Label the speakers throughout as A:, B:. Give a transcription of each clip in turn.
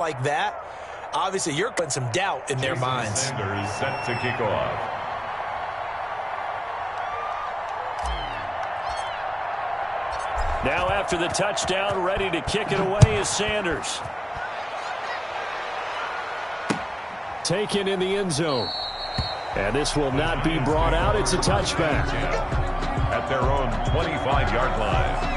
A: like that, obviously you're putting some doubt in their minds.
B: Sanders set to kick off.
C: Now after the touchdown, ready to kick it away is Sanders. Taken in the end zone. And this will not be brought out. It's a touchback.
B: At their own 25-yard line.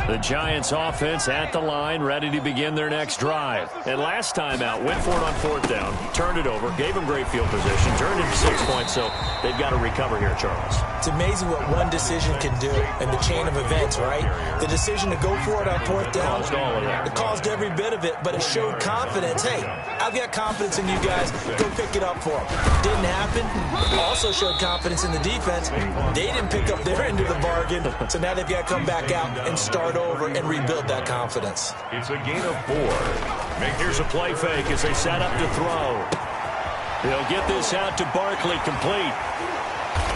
C: The Giants offense at the line, ready to begin their next drive. And last time out, went for it on fourth down, turned it over, gave them great field position, turned into 6 points, so they've got to recover here, Charles.
A: It's amazing what one decision can do in the chain of events, right? The decision to go for it on fourth down,
C: Caused all of that.
A: it caused every bit of it, but it showed confidence. Hey, I've got confidence in you guys. Go pick it up for them. Didn't happen. Also showed confidence in the defense. They didn't pick up their end of the bargain, so now they've got to come back out and start over and rebuild that confidence.
B: It's a gain of 4.
C: Here's a play fake as they set up to throw. They'll get this out to Barkley, complete.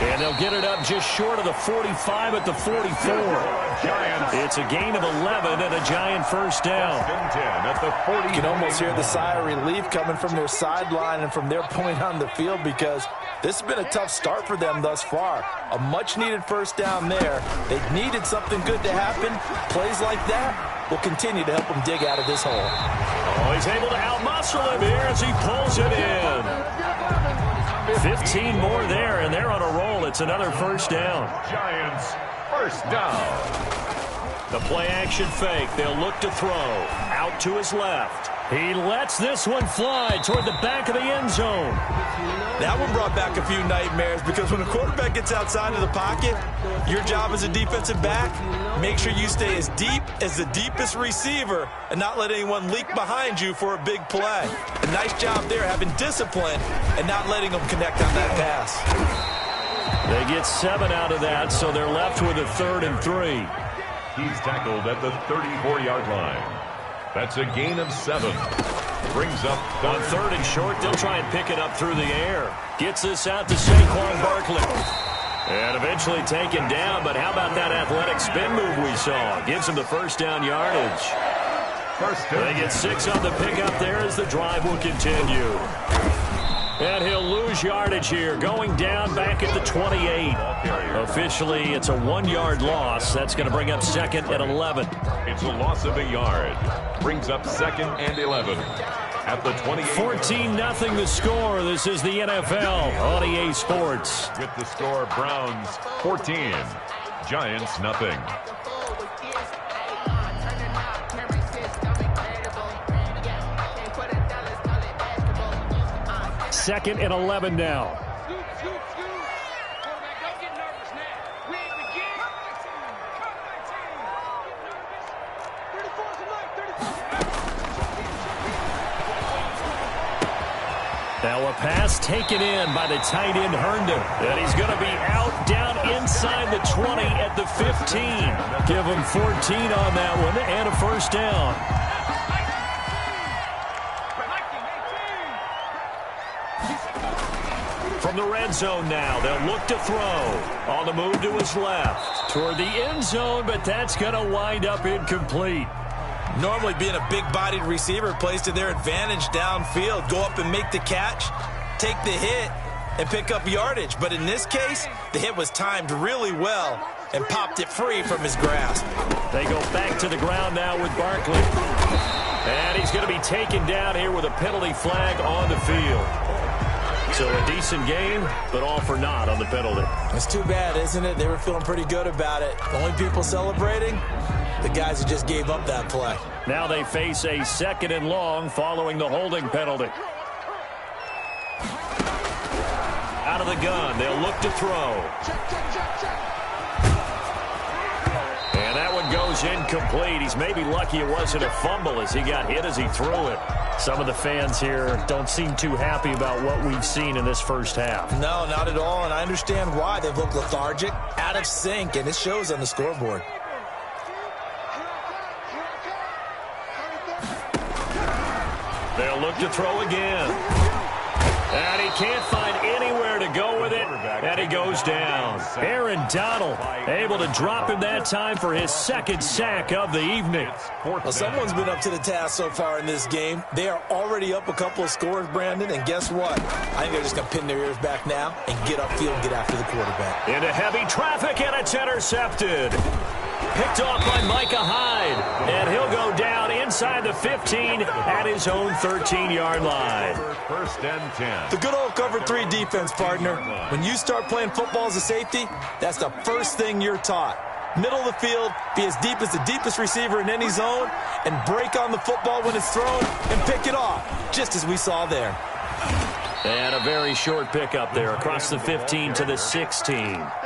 C: And they'll get it up just short of the 45 at the 44. It's a gain of 11 and a Giant first down.
B: 10 at the 40.
D: You can almost hear the sigh of relief coming from their sideline and from their point on the field, because this has been a tough start for them thus far. A much-needed first down there. They needed something good to happen. Plays like that will continue to help them dig out of this hole.
C: Oh, he's able to outmuscle him here as he pulls it in. 15 more there, and they're on a roll. It's another first down.
B: Giants first down.
C: The play-action fake. They'll look to throw. Out to his left. He lets this one fly toward the back of the end zone.
A: That one brought back a few nightmares, because when a quarterback gets outside of the pocket, your job as a defensive back, make sure you stay as deep as the deepest receiver and not let anyone leak behind you for a big play. A nice job there, having discipline and not letting them connect on that pass.
C: They get 7 out of that, so they're left with a 3rd and 3.
B: He's tackled at the 34-yard line. That's a gain of 7. Brings up
C: on 3rd and short. They'll try and pick it up through the air. Gets this out to Saquon Barkley. And eventually taken down, but how about that athletic spin move we saw? Gives him the first down yardage. They get 6 on the pickup there as the drive will continue. And he'll lose yardage here, going down back at the 28. Officially, it's a 1-yard loss. That's going to bring up 2nd and 11.
B: It's a loss of a yard. Brings up 2nd and 11. At the 28.
C: 14-0 the score. This is the NFL on EA Sports.
B: With the score, Browns 14. Giants nothing.
C: Second and 11 now. Now a pass taken in by the tight end Herndon. And he's going to be out down inside the 20 at the 15. Give him 14 on that one and a first down. From the red zone now, they'll look to throw. On the move to his left. Toward the end zone, but that's going to wind up incomplete.
A: Normally being a big-bodied receiver plays to their advantage downfield. Go up and make the catch, take the hit, and pick up yardage. But in this case, the hit was timed really well and popped it free from his grasp.
C: They go back to the ground now with Barkley. And he's going to be taken down here with a penalty flag on the field. So a decent game, but all for naught on the penalty.
A: It's too bad, isn't it? They were feeling pretty good about it. The only people celebrating, the guys who just gave up that play.
C: Now they face a 2nd and long following the holding penalty. Out of the gun, they'll look to throw. And that one goes incomplete. He's maybe lucky it wasn't a fumble as he got hit as he threw it. Some of the fans here don't seem too happy about what we've seen in this first half.
D: No, not at all, and I understand why. They've looked lethargic, out of sync, and it shows on the scoreboard.
C: They'll look to throw again. And he can't find anywhere to go with it, and he goes down. Aaron Donald able to drop him that time for his second sack of the evening.
D: Well, someone's been up to the task so far in this game. They are already up a couple of scores, Brandon, and guess what? I think they're just going to pin their ears back now and get upfield and get after the quarterback.
C: Into heavy traffic, and it's intercepted. Picked off by Micah Hyde, and he'll go down inside the 15 at his own 13-yard line.
B: First and 10.
A: The good old cover 3 defense, partner. When you start playing football as a safety, that's the first thing you're taught. Middle of the field, be as deep as the deepest receiver in any zone, and break on the football when it's thrown and pick it off, just as we saw there.
C: And a very short pickup there across the 15 to the 16.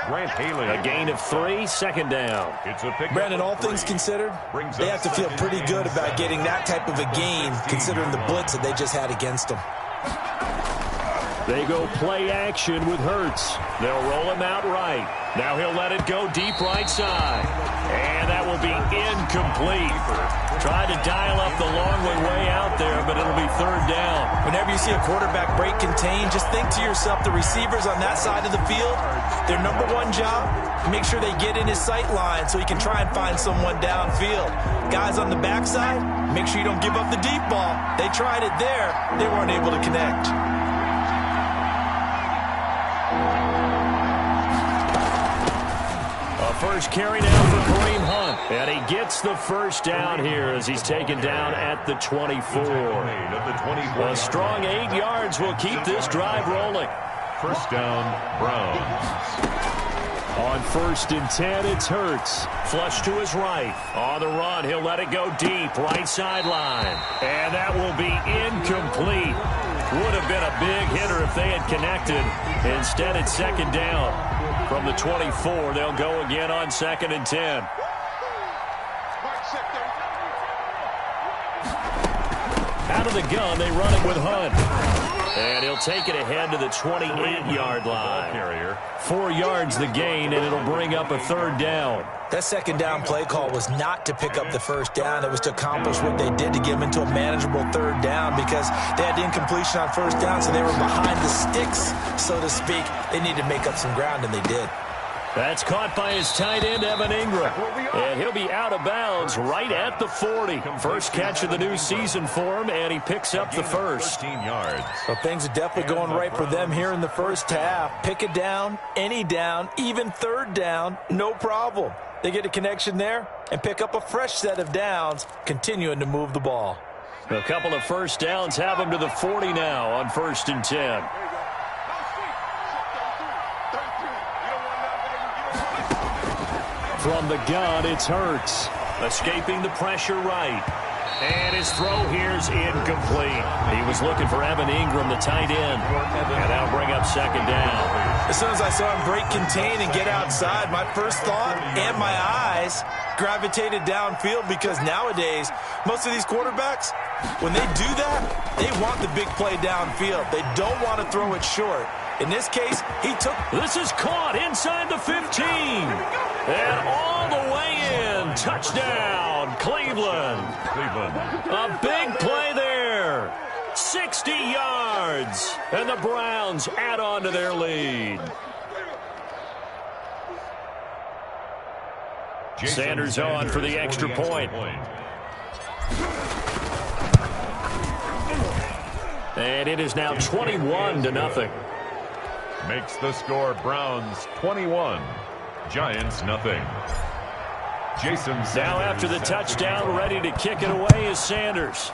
B: Grant Haley.
C: A gain of 3, second down.
B: It's a pickup.
A: Brandon, all things considered, they have to feel pretty good about getting that type of a gain, considering the blitz that they just had against them.
C: They go play action with Hurts. They'll roll him out right. Now he'll let it go deep right side. And that will be incomplete. Tried to dial up the long way out there, but it'll be third down.
A: Whenever you see a quarterback break contain, just think to yourself, the receivers on that side of the field, their number one job, make sure they get in his sight line so he can try and find someone downfield. Guys on the backside, make sure you don't give up the deep ball. They tried it there. They weren't able to connect.
C: First carry down for Kareem Hunt. And he gets the first down here as he's taken down at the 24. A strong 8 yards will keep this drive rolling.
B: First down, Browns.
C: On first and 10, it's Hurts. Flush to his right. On the run, he'll let it go deep, right sideline. And that will be incomplete. Would have been a big hitter if they had connected. Instead, it's second down. From the 24, they'll go again on second and 10. Out of the gun, they run it with Hunt. And he'll take it ahead to the 28-yard line. 4 yards the gain, and it'll bring up a third down.
D: That second down play call was not to pick up the first down. It was to accomplish what they did to get them into a manageable third down because they had the incompletion on first down, so they were behind the sticks, so to speak. They needed to make up some ground, and they did.
C: That's caught by his tight end, Evan Ingram. And he'll be out of bounds right at the 40. First catch of the new season for him, and he picks up the first.
B: 13 yards.
D: Well, things are definitely going right for them here in the first half. Pick a down, any down, even third down, no problem. They get a connection there and pick up a fresh set of downs, continuing to move the ball.
C: A couple of first downs have them to the 40 now on first and 10. From the gun, it's Hurts. Escaping the pressure right. And his throw here's incomplete. He was looking for Evan Ingram, the tight end. And that'll bring up second down.
A: As soon as I saw him break contain and get outside, my first thought and my eyes gravitated downfield because nowadays, most of these quarterbacks, when they do that, they want the big play downfield. They don't want to throw it short. In this case, he took...
C: This is caught inside the 15. And all the way in. Touchdown, Cleveland. A big play there. 60 yards. And the Browns add on to their lead. Sanders on for the extra point. And it is now 21-0.
B: Makes the score Browns 21, Giants nothing. Jason Sanders.
C: Now after the touchdown, ready to kick it away is Sanders.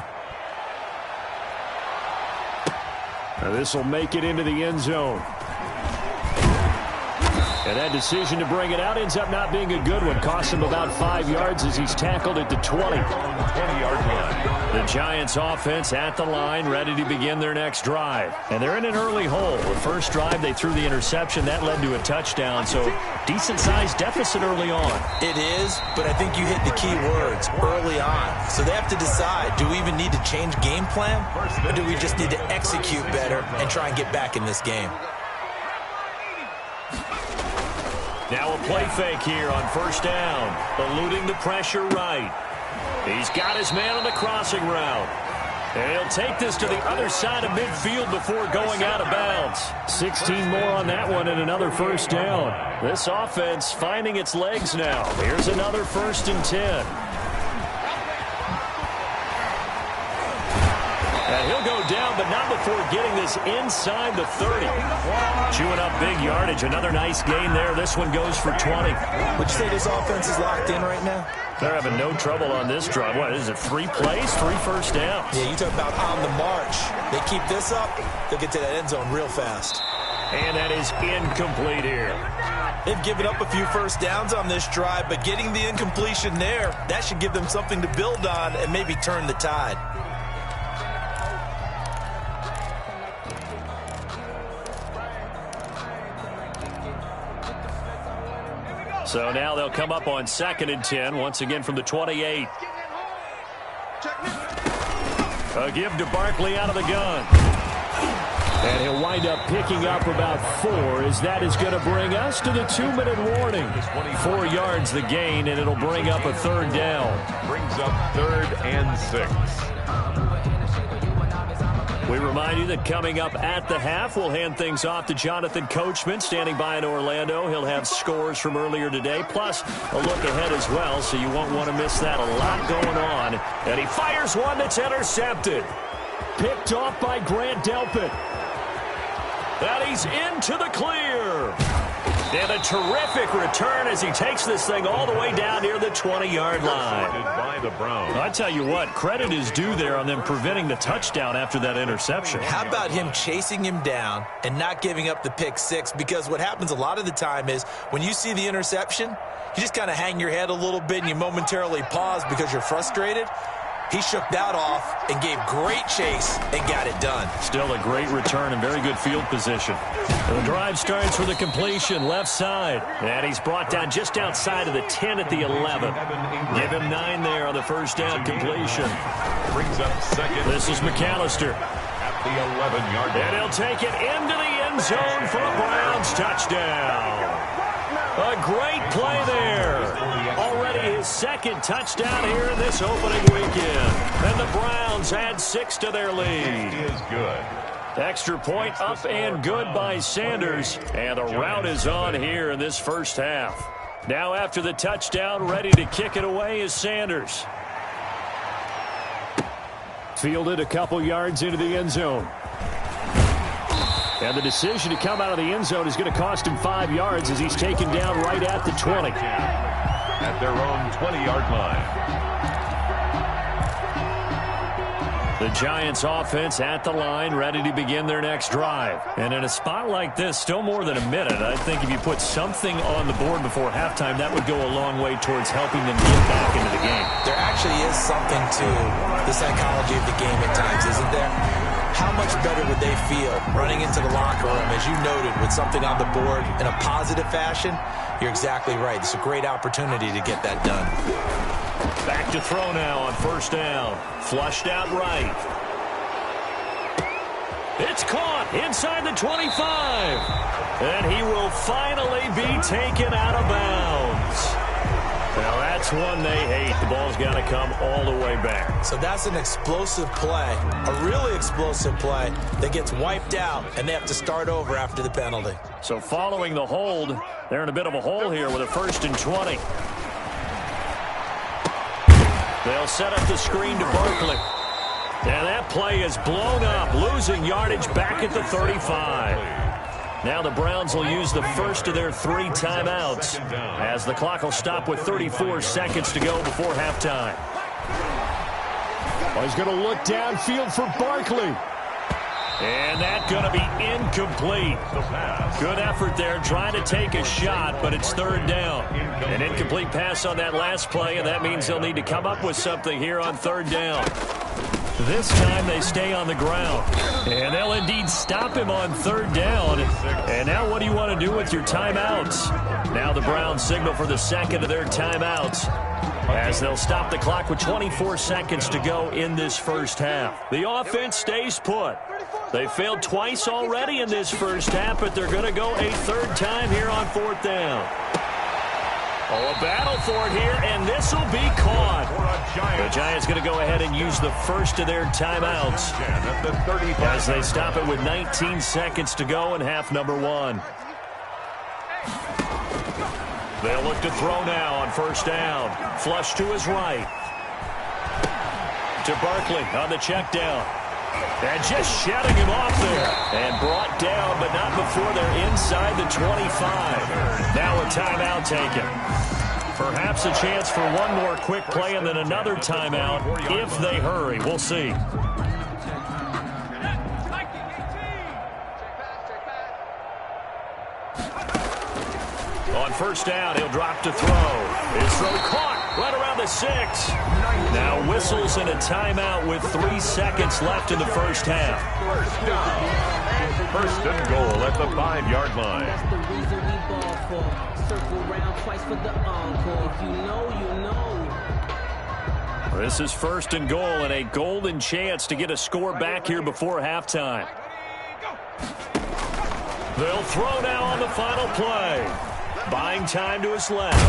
C: This will make it into the end zone. And that decision to bring it out ends up not being a good one. Costs him about 5 yards as he's tackled at the 20.
B: 20-yard line.
C: The Giants offense at the line, ready to begin their next drive. And they're in an early hole. The first drive, they threw the interception. That led to a touchdown. So decent-sized deficit early on.
D: It is, but I think you hit the key words, early on. So they have to decide, do we even need to change game plan? Or do we just need to execute better and try and get back in this game?
C: Now a play fake here on first down. Eluding the pressure right. He's got his man on the crossing route. And he'll take this to the other side of midfield before going out of bounds. 16 more on that one and another first down. This offense finding its legs now. Here's another 1st and 10. And he'll go down, but not before getting this inside the 30. Chewing up big yardage. Another nice gain there. This one goes for 20.
D: Would you say this offense is locked in right now?
C: They're having no trouble on this drive. What is it, 3 plays, 3 first downs?
D: Yeah, you talk about on the march. They keep this up, they'll get to that end zone real fast.
C: And that is incomplete here.
D: They've given up a few first downs on this drive, but getting the incompletion there, that should give them something to build on and maybe turn the tide.
C: So now they'll come up on 2nd and 10, once again from the 28. A give to Barkley out of the gun. And he'll wind up picking up about 4, as that is going to bring us to the 2-minute warning. 4 yards the gain, and it'll bring up a 3rd down.
B: Brings up 3rd and 6.
C: We remind you that coming up at the half, we'll hand things off to Jonathan Coachman, standing by in Orlando. He'll have scores from earlier today, plus a look ahead as well, so you won't want to miss that. A lot going on. And he fires one that's intercepted. Picked off by Grant Delpit. And he's into the clear. And a terrific return as he takes this thing all the way down near the 20-yard line.
B: By the Browns.
C: I tell you what, credit is due there on them preventing the touchdown after that interception.
D: How about him chasing him down and not giving up the pick 6? Because what happens a lot of the time is when you see the interception, you just kind of hang your head a little bit and you momentarily pause because you're frustrated. He shook that off and gave great chase and got it done. Still a great return and very good field position. And the drive starts with a completion left side. And he's brought down just outside of the 10 at the 11. Give him 9 there on the first down completion.
B: Brings up 2nd.
C: This is McAllister.
B: At the 11-yard line.
C: And he'll take it into the end zone for a Browns touchdown. A great play there. Already his 2nd touchdown here in this opening weekend. And the Browns add 6 to their lead.
B: It is good.
C: Extra point up and good by Sanders. And the route is on here in this first half. Now after the touchdown, ready to kick it away is Sanders. Fielded a couple yards into the end zone. And the decision to come out of the end zone is going to cost him 5 yards as he's taken down right at the 20.
B: At their own 20-yard line.
C: The Giants offense at the line, ready to begin their next drive. And in a spot like this, still more than a minute, I think if you put something on the board before halftime, that would go a long way towards helping them get back into the game. There actually is something to the psychology of the game at times, isn't there? How much better would they feel running into the locker room, as you noted, with something on the board in a positive fashion? You're exactly right. It's a great opportunity to get that done. Back to throw now on first down. Flushed out right. It's caught inside the 25. And he will finally be taken out of bounds. Now that's one they hate. The ball's got to come all the way back. So that's an explosive play, a really explosive play that gets wiped out, and they have to start over after the penalty. So following the hold, they're in a bit of a hole here with a 1st and 20. They'll set up the screen to Barkley. And that play is blown up, losing yardage back at the 35. Now the Browns will use the first of their 3 timeouts as the clock will stop with 34 seconds to go before halftime. Oh, he's going to look downfield for Barkley. And that's going to be incomplete. Good effort there trying to take a shot, but it's third down. An incomplete pass on that last play, and that means they'll need to come up with something here on third down. This time they stay on the ground. And they'll indeed stop him on third down. And now what do you want to do with your timeouts? Now the Browns signal for the second of their timeouts, as they'll stop the clock with 24 seconds to go in this first half. The offense stays put. They failed twice already in this first half, but they're going to go a third time here on fourth down. Oh, a battle for it here, and this will be caught. The Giants going to go ahead and use the first of their timeouts as they stop it with 19 seconds to go in half number one. They'll look to throw now on first down. Flush to his right. To Barkley on the check down. And just shutting him off there. And brought down, but not before they're inside the 25. Now a timeout taken. Perhaps a chance for one more quick play and then another timeout if they hurry. We'll see. On first down, he'll drop to throw. His throw caught right around the 6. Now whistles and a timeout with 3 seconds left in the first half.
B: First and goal at the 5-yard line.
E: That's the reason we ball for. Circle round twice for the encore. If you know, you know.
C: This is first and goal and a golden chance to get a score back here before halftime. They'll throw now on the final play. Buying time to his left.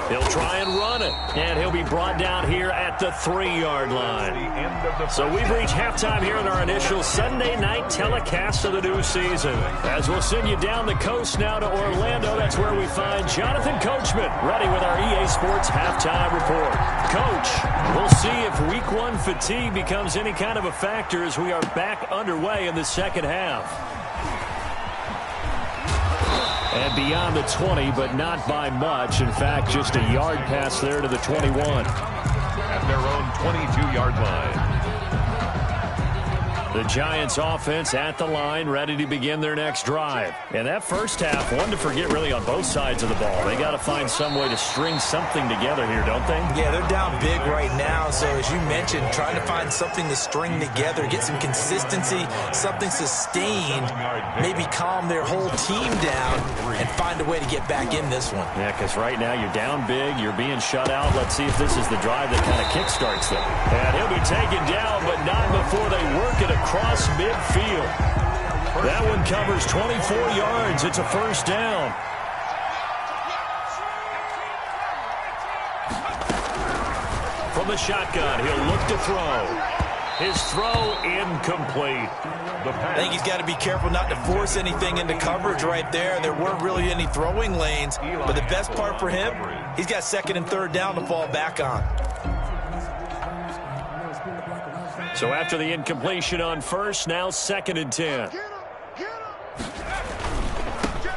C: He'll try and run it. And he'll be brought down here at the 3-yard line. So we've reached halftime here in our initial Sunday night telecast of the new season. As we'll send you down the coast now to Orlando, that's where we find Jonathan Coachman ready with our EA Sports halftime report. Coach, we'll see if week one fatigue becomes any kind of a factor as we are back underway in the second half. And beyond the 20, but not by much. In fact, just a yard pass there to the 21.
B: At their own 22-yard line.
C: The Giants offense at the line, ready to begin their next drive. And that first half, one to forget really on both sides of the ball. They got to find some way to string something together here, don't they?
D: Yeah, they're down big right now. So as you mentioned, trying to find something to string together, get some consistency, something sustained, maybe calm their whole team down and find a way to get back in this one.
C: Yeah, because right now you're down big, you're being shut out. Let's see if this is the drive that kind of kickstarts them. And he'll be taken down, but not before they work it across midfield. That one covers 24 yards. It's a first down. From the shotgun, he'll look to throw. His throw incomplete.
D: I think he's got to be careful not to force anything into coverage right there. There weren't really any throwing lanes, but the best part for him, he's got second and third down to fall back on.
C: So after the incompletion on first, now second and 10.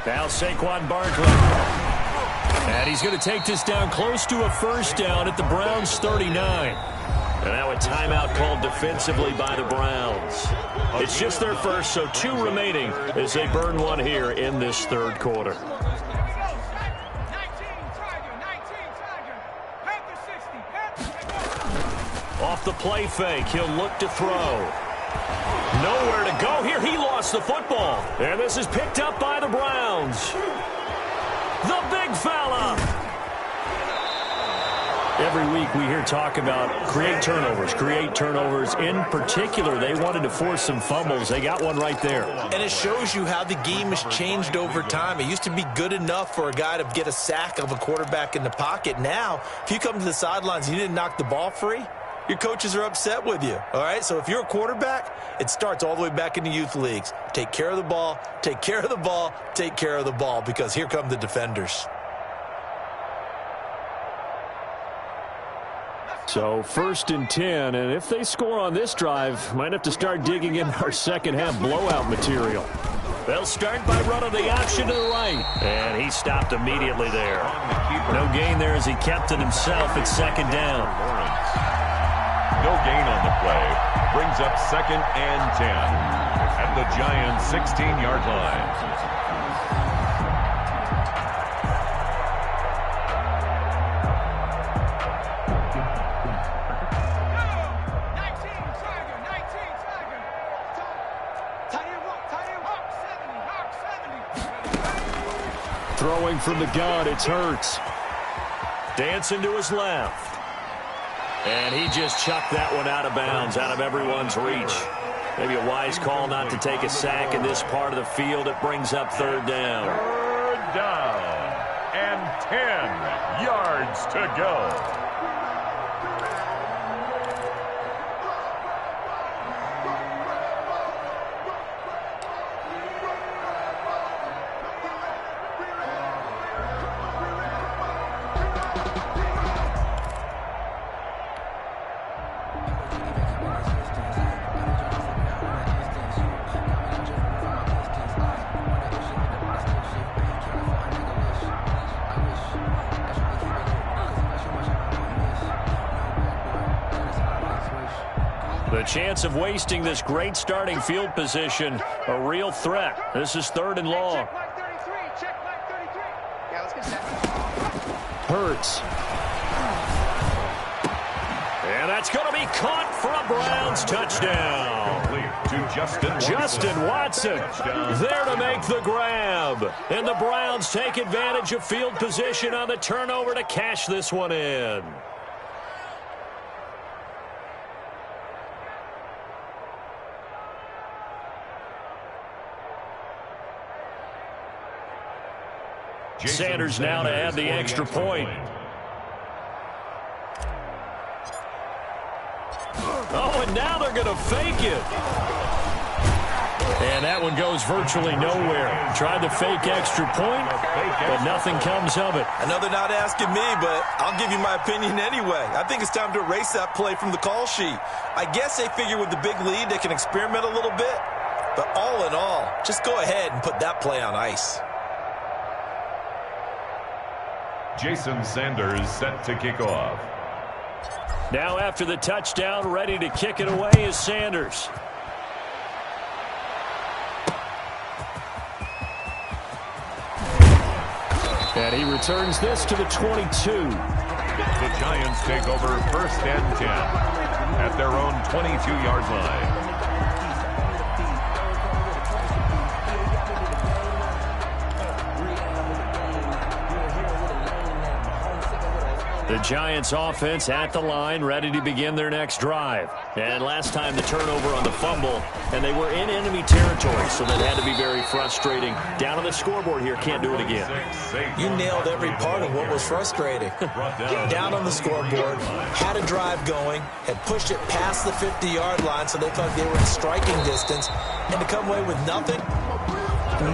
C: Now Saquon Barkley. And he's going to take this down close to a first down at the Browns' 39. And now a timeout called defensively by the Browns. It's just their first, so 2 remaining as they burn one here in this third quarter. Off the play fake, he'll look to throw. Nowhere to go here. He lost the football. And this is picked up by the Browns. The big fella. Every week we hear talk about create turnovers. In particular, they wanted to force some fumbles. They got one right there.
D: And it shows you how the game has changed over time. It used to be good enough for a guy to get a sack of a quarterback in the pocket. Now, if you come to the sidelines and you didn't knock the ball free, your coaches are upset with you, all right? So if you're a quarterback, it starts all the way back in the youth leagues. Take care of the ball, take care of the ball, take care of the ball, because here come the defenders.
C: So first and 10, and if they score on this drive, might have to start digging in our second half blowout material. They'll start by running the option to the right. And he stopped immediately there. No gain there as he kept it himself at second down.
B: No gain on the play. Brings up second and 10. At at the Giants' 16-yard line.
C: Throwing from the gun, it's Hurts. Dancing to his left. And he just chucked that one out of bounds, out of everyone's reach. Maybe a wise call not to take a sack in this part of the field. It brings up third down.
B: Third down and 10 yards to go.
C: The chance of wasting this great starting field position, a real threat. This is third and long. Hurts. And that's going to be caught for a Browns touchdown.
B: To
C: Justin Watson there to make the grab. And the Browns take advantage of field position on the turnover to cash this one in. Sanders now to add the extra point. Oh, and now they're going to fake it. And that one goes virtually nowhere. Tried to fake extra point, but nothing comes of it.
A: I know they're not asking me, but I'll give you my opinion anyway. I think it's time to erase that play from the call sheet. I guess they figure with the big lead they can experiment a little bit. But all in all, just go ahead and put that play on ice.
B: Jason Sanders set to kick off.
C: Now after the touchdown, ready to kick it away is Sanders. And he returns this to the 22.
B: The Giants take over first and 10 at their own 22-yard line.
C: The Giants offense at the line, ready to begin their next drive. And last time the turnover on the fumble, and they were in enemy territory, so that had to be very frustrating. Down on the scoreboard here, can't do it again.
A: You nailed every part of what was frustrating. Down on the scoreboard, had a drive going, had pushed it past the 50-yard line, so they thought they were in striking distance, and to come away with nothing,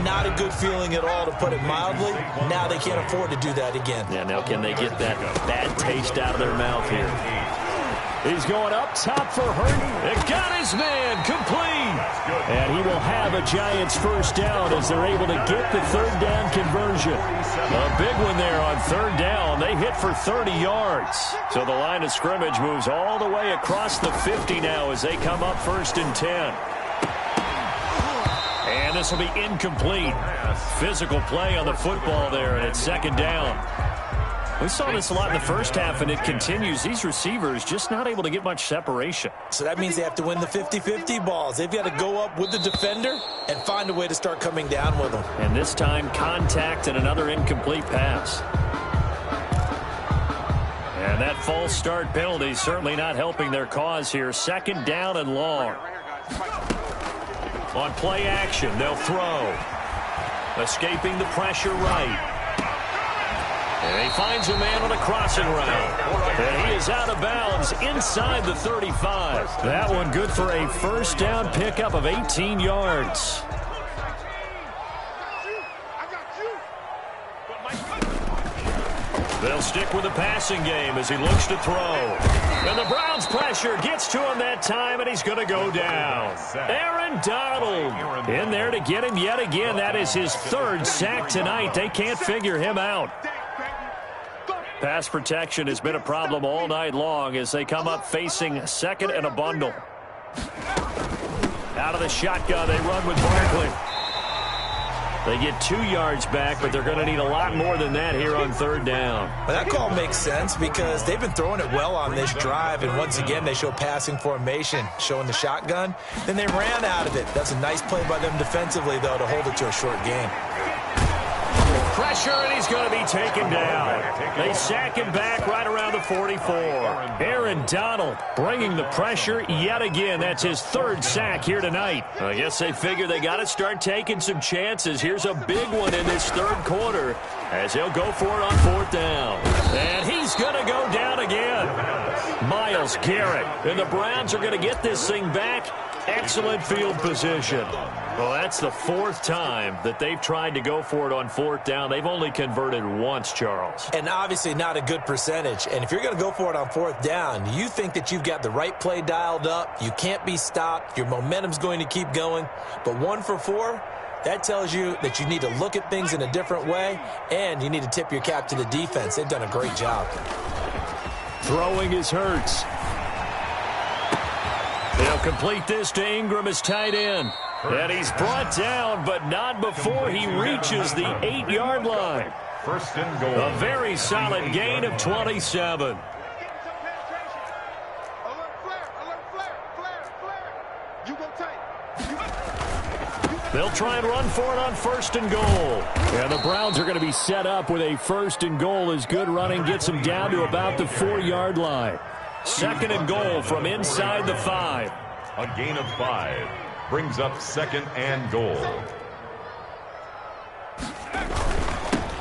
A: not a good feeling at all, to put it mildly. Now they can't afford to do that again.
C: Yeah, now can they get that bad taste out of their mouth here? He's going up top for Hurt. It got his man complete. And he will have a Giants first down as they're able to get the third down conversion. A big one there on third down. They hit for 30 yards. So the line of scrimmage moves all the way across the 50 now as they come up first and 10. And this will be incomplete. Physical play on the football there, and it's second down. We saw this a lot in the first half, and it continues. These receivers just not able to get much separation.
A: So that means they have to win the 50-50 balls. They've got to go up with the defender and find a way to start coming down with them.
C: And this time, contact and another incomplete pass. And that false start penalty certainly not helping their cause here. Second down and long. On play action, they'll throw. Escaping the pressure right. And he finds a man on a crossing route. And he is out of bounds inside the 35. That one good for a first down pickup of 18 yards. They'll stick with the passing game as he looks to throw. And the Browns pressure gets to him that time, and he's going to go down. Aaron Donald in there to get him yet again. That is his third sack tonight. They can't figure him out. Pass protection has been a problem all night long as they come up facing second and a bundle. Out of the shotgun, they run with Barkley. They get 2 yards back, but they're going to need a lot more than that here on third down.
D: Well, that call makes sense because they've been throwing it well on this drive, and once again, they show passing formation, showing the shotgun. Then they ran out of it. That's a nice play by them defensively, though, to hold it to a short game.
C: Pressure, and he's going to be taken down. They sack him back right around the 44. Aaron Donald bringing the pressure yet again. That's his 3rd sack here tonight. I guess they figure they got to start taking some chances. Here's a big one in this 3rd quarter as he'll go for it on 4th down. And he's going to go down again. Myles Garrett. And the Browns are going to get this thing back. Excellent field position. Well, that's the 4th time that they've tried to go for it on 4th down. They've only converted once, Charles.
D: And obviously not a good percentage. And if you're going to go for it on 4th down, you think that you've got the right play dialed up. You can't be stopped. Your momentum's going to keep going. But 1 for 4, that tells you that you need to look at things in a different way, and you need to tip your cap to the defense. They've done a great job.
C: Throwing is Hurts. They'll complete this to Ingram as tight end. And he's brought down, but not before he reaches the 8-yard line.
B: 1st and goal.
C: A very solid gain of 27. They'll try and run for it on 1st and goal. And the Browns are going to be set up with a 1st and goal as good running gets them down to about the 4-yard line. 2nd and goal from inside the 5.
B: A gain of 5 brings up 2nd and goal.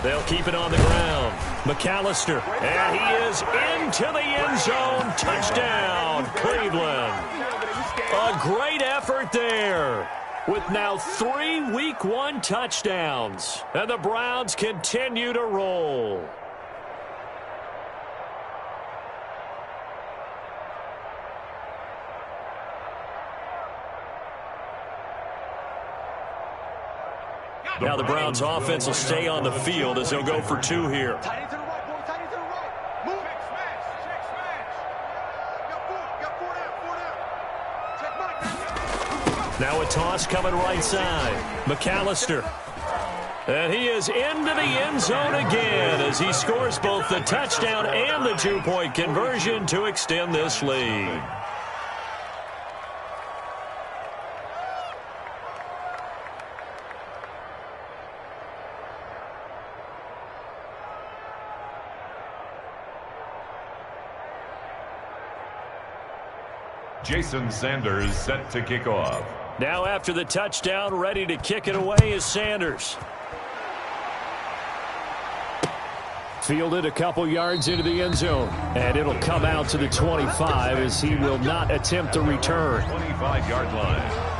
C: They'll keep it on the ground. McAllister, and he is into the end zone. Touchdown, Cleveland. A great effort there, with now 3 Week 1 touchdowns. And the Browns continue to roll. Now the Browns offense will stay on the field as they'll go for 2 here. Now a toss coming right side. McAllister. And he is into the end zone again as he scores both the touchdown and the 2-point conversion to extend this lead.
B: Jason Sanders set to kick off.
C: Now after the touchdown, ready to kick it away is Sanders. Fielded a couple yards into the end zone. And it'll come out to the 25 as he will not attempt to return.
B: 25-yard line.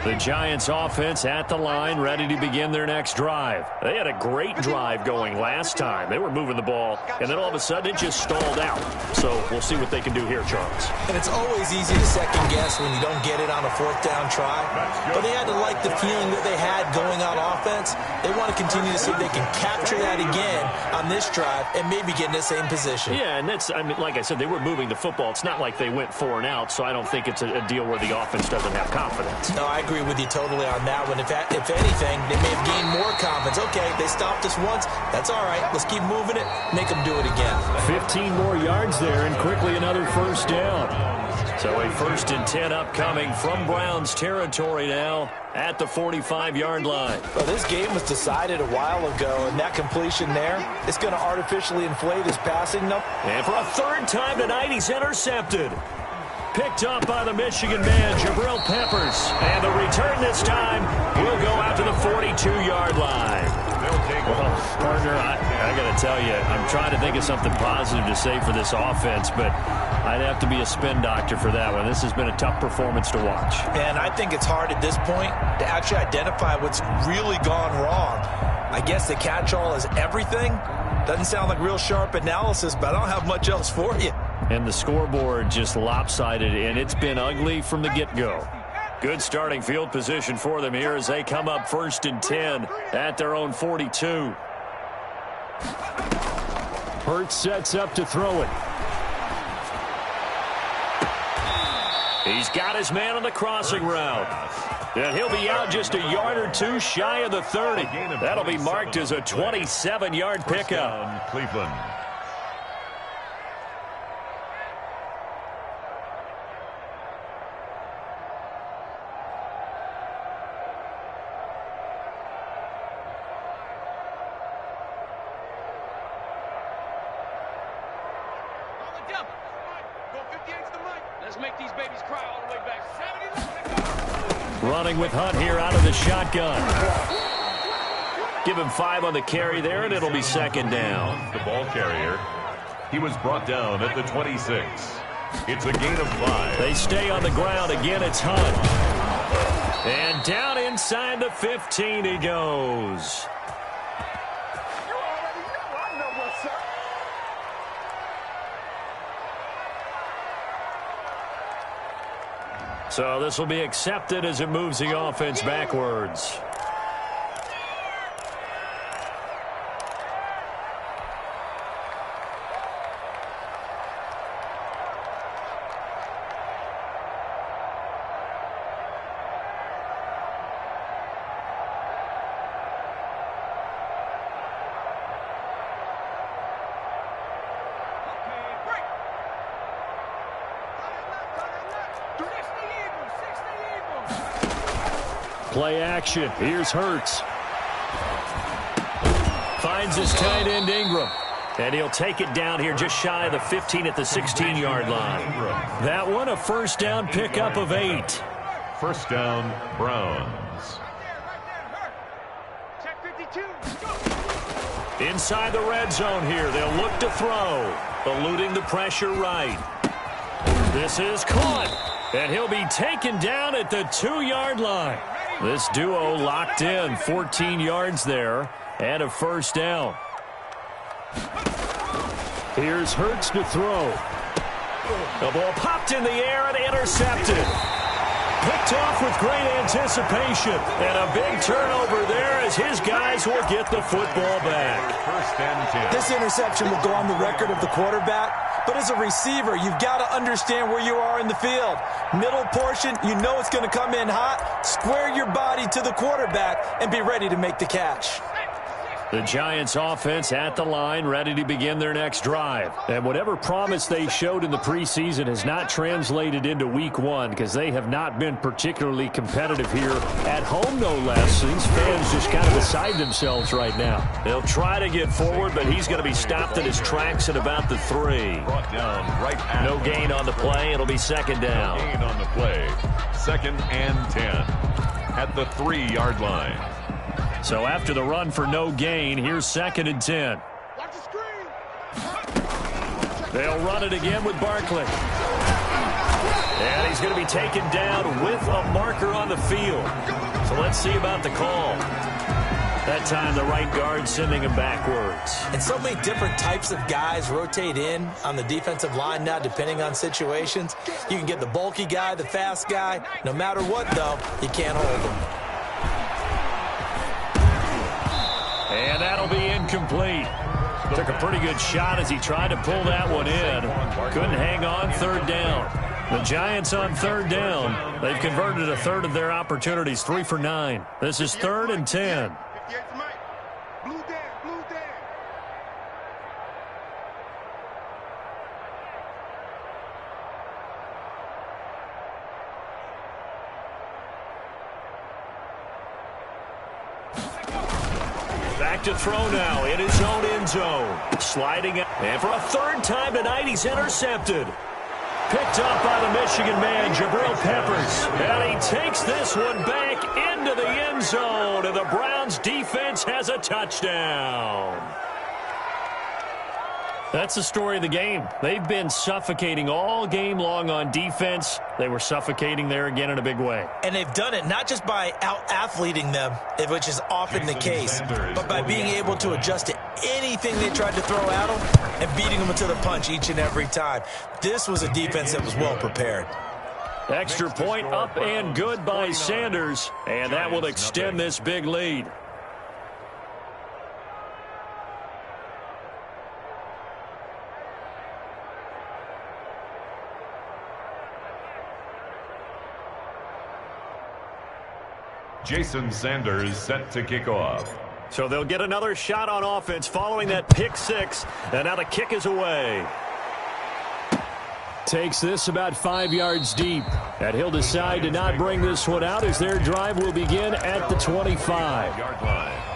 C: The Giants offense at the line, ready to begin their next drive. They had a great drive going last time. They were moving the ball, and then all of a sudden it just stalled out. So we'll see what they can do here, Charles.
D: And it's always easy to second guess when you don't get it on a 4th down try. But they had to like the feeling that they had going on offense. They want to continue to see if they can capture that again on this drive and maybe get in the same position.
C: Yeah, and that's, I mean, like I said, they were moving the football. It's not like they went 4 and out, so I don't think it's a deal where the offense doesn't have confidence.
D: No, I agree with you totally on that one. If anything, they may have gained more confidence. Okay, they stopped us once. That's all right. Let's keep moving it. Make them do it again.
C: 15 more yards there, and quickly another 1st down. So a 1st and 10 upcoming from Browns territory now at the 45-yard line.
D: Well, this game was decided a while ago, and that completion there is going to artificially inflate his passing number.
C: And for a 3rd time tonight, he's intercepted. Picked up by the Michigan man, Jabril Peppers. And the return this time will go out to the 42-yard line. Well, partner, I got to tell you, I'm trying to think of something positive to say for this offense, but I'd have to be a spin doctor for that one. This has been a tough performance to watch.
D: And I think it's hard at this point to actually identify what's really gone wrong. I guess the catch-all is everything. Doesn't sound like real sharp analysis, but I don't have much else for you.
C: And the scoreboard just lopsided, and it's been ugly from the get-go. Good starting field position for them here as they come up 1st and 10 at their own 42. Hurts sets up to throw it. He's got his man on the crossing route. And he'll be out just a yard or two shy of the 30. That'll be marked as a 27-yard pickup.
B: Cleveland.
C: Running with Hunt here out of the shotgun. Give him 5 on the carry there, and it'll be second down.
B: The ball carrier. He was brought down at the 26. It's a gain of 5.
C: They stay on the ground. Again, it's Hunt. And down inside the 15 he goes. So this will be accepted as it moves the offense backwards. Play action. Here's Hurts. Finds his tight end Ingram. And he'll take it down here just shy of the 15 at the 16-yard line. That one a first down pickup of 8.
B: First down, Browns.
C: Inside the red zone here. They'll look to throw. Eluding the pressure right. This is caught. And he'll be taken down at the 2-yard line. This duo locked in, 14 yards there, and a first down. Here's Hurts to throw. The ball popped in the air and intercepted. Picked off with great anticipation. And a big turnover there as his guys will get the football back.
B: First and 10.
D: This interception will go on the record of the quarterback, but as a receiver, you've got to understand where you are in the field. Middle portion, you know it's going to come in hot. Square your body to the quarterback and be ready to make the catch.
C: The Giants offense at the line, ready to begin their next drive. And whatever promise they showed in the preseason has not translated into week 1 because they have not been particularly competitive here at home, no less. These fans just kind of beside themselves right now. They'll try to get forward, but he's going to be stopped in his tracks at about the 3.
B: Brought down right at
C: no gain on the play. It'll be second down.
B: No gain on the play. Second and 10 at the 3-yard line.
C: So after the run for no gain, here's second and 10. They'll run it again with Barkley. And he's going to be taken down with a marker on the field. So let's see about the call. That time the right guard sending him backwards.
D: And so many different types of guys rotate in on the defensive line now, depending on situations. You can get the bulky guy, the fast guy. No matter what, though, you can't hold him.
C: And that'll be incomplete. Took a pretty good shot as he tried to pull that one in. Couldn't hang on, third down. The Giants on third down. They've converted a third of their opportunities, 3 for 9. This is third and 10. Back to throw now in his own end zone. Sliding out. And for a third time tonight, he's intercepted. Picked up by the Michigan man, Jabril Peppers. And he takes this one back into the end zone. And the Browns defense has a touchdown. That's the story of the game. They've been suffocating all game long on defense. They were suffocating there again in a big way.
D: And they've done it not just by out-athleting them, which is often the case, but by being able to adjust to anything they tried to throw at them and beating them to the punch each and every time. This was a defense that was well prepared.
C: Extra point up and good by Sanders, and that will extend this big lead.
B: Jason Sanders set to kick off.
C: So they'll get another shot on offense following that pick six. And now the kick is away. Takes this about 5 yards deep. And he'll decide to not bring this one out as their drive will begin at the 25-yard line.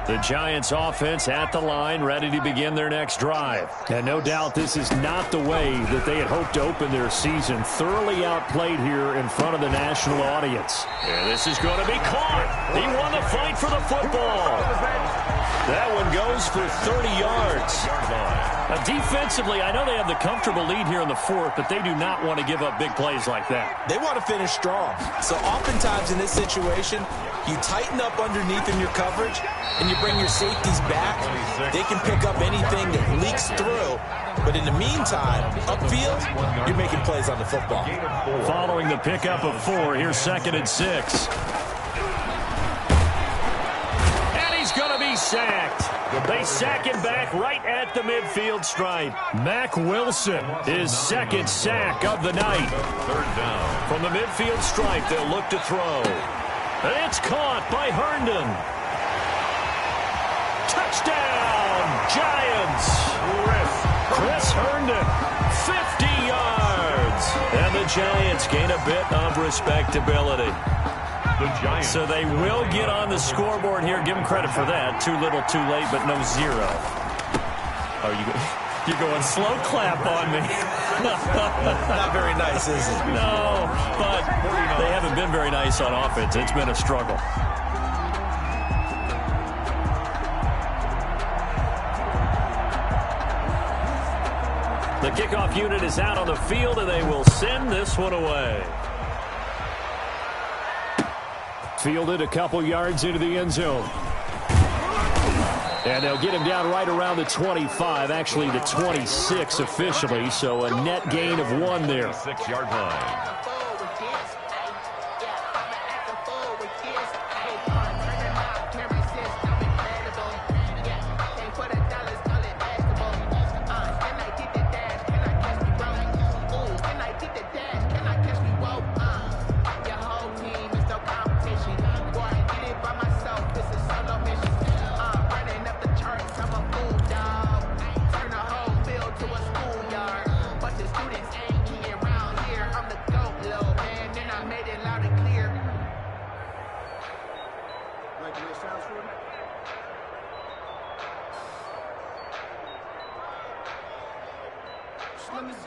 C: The Giants offense at the line, ready to begin their next drive. And no doubt this is not the way that they had hoped to open their season. Thoroughly outplayed here in front of the national audience. And this is going to be caught. He won the fight for the football. That one goes for 30 yards. Now, defensively, I know they have the comfortable lead here in the fourth, but they do not want to give up big plays like that.
D: They want to finish strong. So oftentimes in this situation, you tighten up underneath in your coverage, and you bring your safeties back. They can pick up anything that leaks through. But in the meantime, upfield, you're making plays on the football.
C: Following the pickup of 4, here's 2nd and 6. And he's going to be sacked. They sack him back right at the midfield stripe. Mack Wilson, his 2nd sack of the night.
B: 3rd down.
C: From the midfield stripe, they'll look to throw. And it's caught by Herndon. Touchdown, Giants. Chris Herndon, 50 yards. And the Giants gain a bit of respectability.
B: The Giants.
C: So they will get on the scoreboard here. Give them credit for that. Too little, too late, but no 0. Oh, you're going slow clap on me.
D: Not very nice, is it?
C: No, but they haven't been very nice on offense. It's been a struggle. The kickoff unit is out on the field, and they will send this one away. Fielded a couple yards into the end zone. And they'll get him down right around the 25, actually the 26 officially, so a net gain of 1 there.
B: 6-yard line.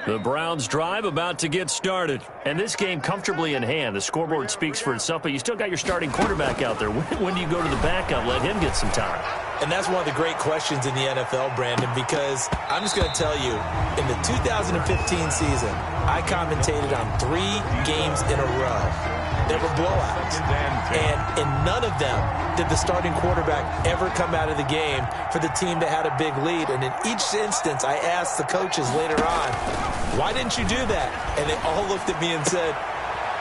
C: The Browns drive about to get started. And this game comfortably in hand. The scoreboard speaks for itself, but you still got your starting quarterback out there. When do you go to the backup? Let him get some time.
D: And that's one of the great questions in the NFL, Brandon, because I'm just going to tell you, in the 2015 season, I commentated on 3 games in a row. They were blowouts. And in none of them did the starting quarterback ever come out of the game for the team that had a big lead. And in each instance, I asked the coaches later on, why didn't you do that? And they all looked at me and said,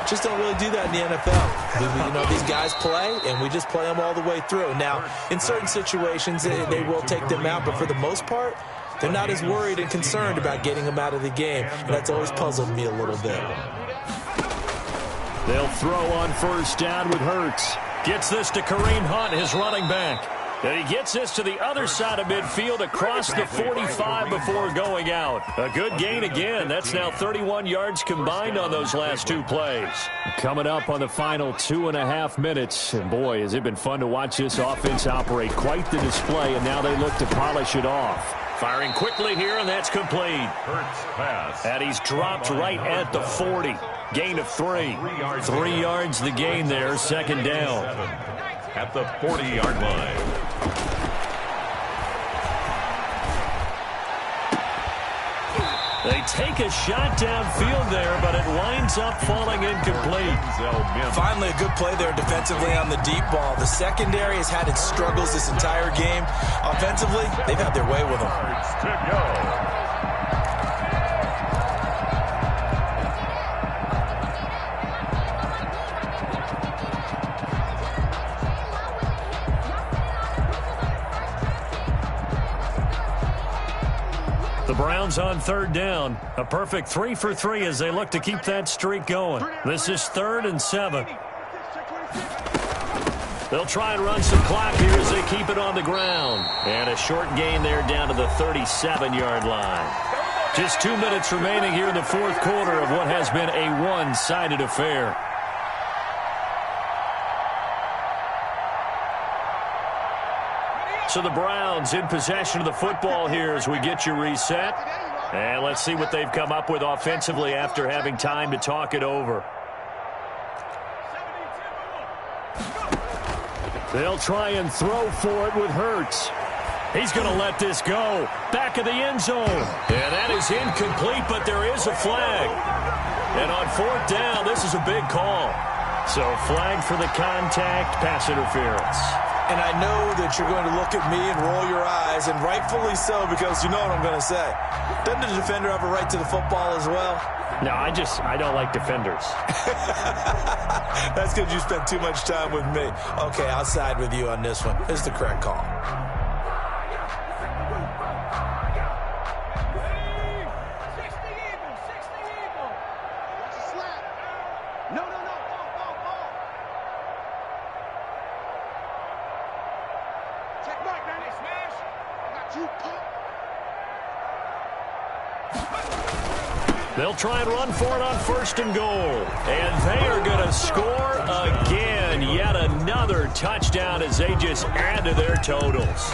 D: just don't really do that in the NFL. These guys play, and we just play them all the way through. Now, in certain situations, they will take them out, but for the most part, they're not as worried and concerned about getting them out of the game. And that's always puzzled me a little bit.
C: They'll throw on first down with Hurts. Gets this to Kareem Hunt, his running back. And he gets this to the other side of midfield across the 45 before going out. A good gain again. That's now 31 yards combined on those last 2 plays. Coming up on the final 2.5 minutes. And boy, has it been fun to watch this offense operate. Quite the display, and now they look to polish it off. Firing quickly here, and that's complete.
B: Hurts pass.
C: And he's dropped right at the 40. Gain of 3. 3 yards the gain there, 2nd down.
B: At the 40-yard line.
C: They take a shot downfield there, but it winds up falling incomplete.
D: Finally, a good play there defensively on the deep ball. The secondary has had its struggles this entire game. Offensively, they've had their way with them.
B: To go.
C: The Browns on third down. A perfect 3 for 3 as they look to keep that streak going. This is 3rd and 7. They'll try and run some clock here as they keep it on the ground. And a short gain there down to the 37-yard line. Just 2 minutes remaining here in the fourth quarter of what has been a one-sided affair. So the Browns in possession of the football here as we get you reset. And let's see what they've come up with offensively after having time to talk it over. They'll try and throw for it with Hurts. He's going to let this go. Back of the end zone. And that is incomplete, but there is a flag. And on fourth down, this is a big call. So flag for the contact, pass interference.
D: And I know that you're going to look at me and roll your eyes, and rightfully so, because you know what I'm going to say. Doesn't the defender have a right to the football as well?
C: No, I don't like defenders.
D: That's because you spent too much time with me. Okay, I'll side with you on this one. It's the correct call.
C: They'll try and run for it on 1st and goal. And they are going to score again. Yet another touchdown as they just add to their totals.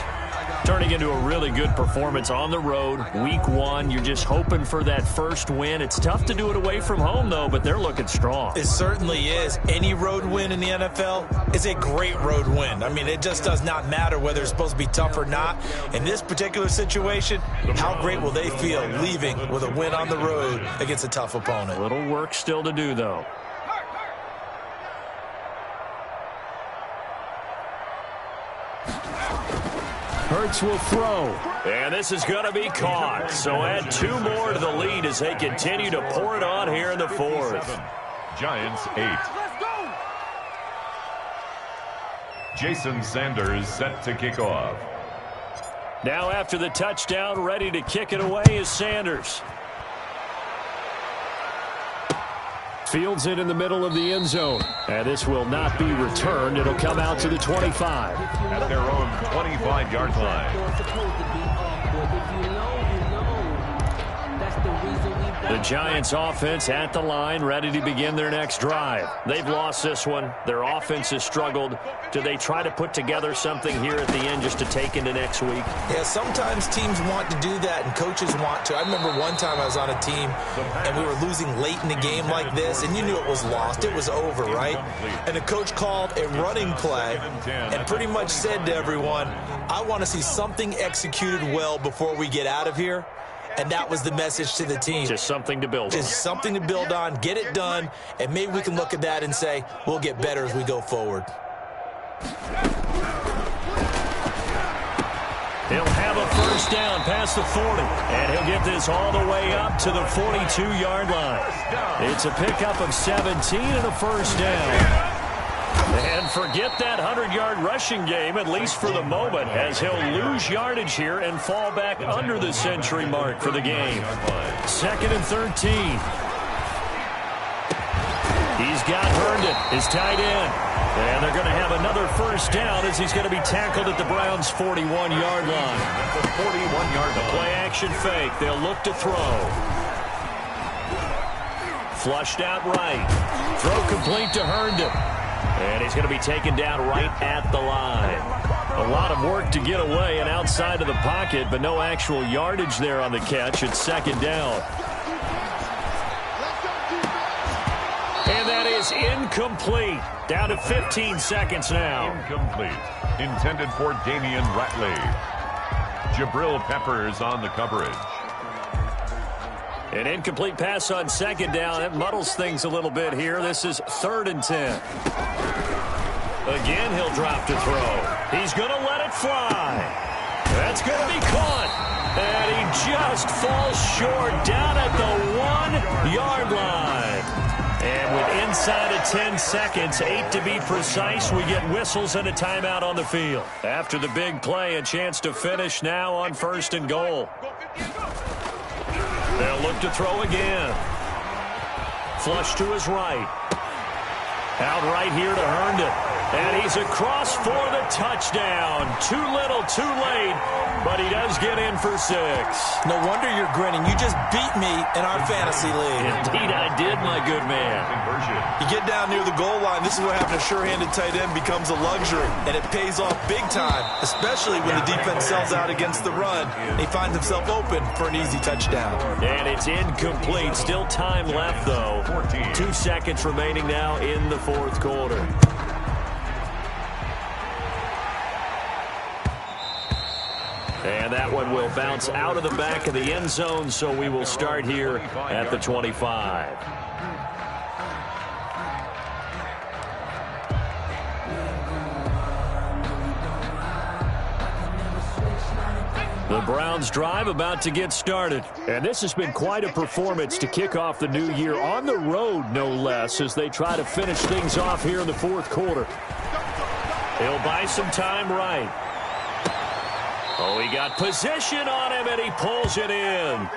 C: Turning into a really good performance on the road. Week 1, you're just hoping for that first win. It's tough to do it away from home, though, but they're looking strong.
D: It certainly is. Any road win in the NFL is a great road win. I mean, it just does not matter whether it's supposed to be tough or not. In this particular situation, how great will they feel leaving with a win on the road against a tough opponent?
C: A little work still to do, though. Hurts will throw. And this is going to be caught. So add 2 more to the lead as they continue to pour it on here in the fourth.
B: Giants 8. Jason Sanders set to kick off.
C: Now after the touchdown, ready to kick it away is Sanders. Fields it in the middle of the end zone. And this will not be returned. It'll come out to the 25.
B: At their own 25-yard line.
C: The Giants offense at the line, ready to begin their next drive. They've lost this one. Their offense has struggled. Do they try to put together something here at the end just to take into next week?
D: Yeah, sometimes teams want to do that and coaches want to. I remember one time I was on a team and we were losing late in the game like this, and you knew it was lost. It was over, right? And the coach called a running play and pretty much said to everyone, I want to see something executed well before we get out of here. And that was the message to the team.
C: Just something to build on.
D: Just something to build on, get it done, and maybe we can look at that and say, we'll get better as we go forward.
C: He'll have a first down past the 40, and he'll get this all the way up to the 42-yard line. It's a pickup of 17 and a first down. And forget that 100-yard rushing game, at least for the moment, as he'll lose yardage here and fall back under the century mark for the game. 2nd and 13. He's got Herndon, his tight end. And they're going to have another first down as he's going to be tackled at the Browns' 41-yard line.
B: At the 41-yard line.
C: Play action fake. They'll look to throw. Flushed out right. Throw complete to Herndon. And he's going to be taken down right at the line. A lot of work to get away and outside of the pocket, but no actual yardage there on the catch. It's 2nd down. And that is incomplete. Down to 15 seconds now.
B: Incomplete. Intended for Damian Ratley. Jabril Peppers on the coverage.
C: An incomplete pass on 2nd down. That muddles things a little bit here. This is 3rd and 10. Again, he'll drop to throw. He's going to let it fly. That's going to be caught. And he just falls short down at the 1-yard line. And with inside of 10 seconds, 8 to be precise, we get whistles and a timeout on the field. After the big play, a chance to finish now on 1st and goal. They'll look to throw again. Flush to his right. Out right here to Herndon. And he's across for the touchdown. Too little, too late, but he does get in for 6.
A: No wonder you're grinning. You just beat me in our fantasy league.
C: Indeed I did, my good man.
A: You get down near the goal line, this is where having a sure-handed tight end becomes a luxury, and it pays off big time, especially when the defense sells out against the run. He finds himself open for an easy touchdown.
C: And it's incomplete. Still time left, though. 2 seconds remaining now in the fourth quarter. And that one will bounce out of the back of the end zone, so we will start here at the 25. The Browns drive about to get started. And this has been quite a performance to kick off the new year on the road, no less, as they try to finish things off here in the fourth quarter. He'll buy some time right. Oh, he got position on him, and he pulls it in.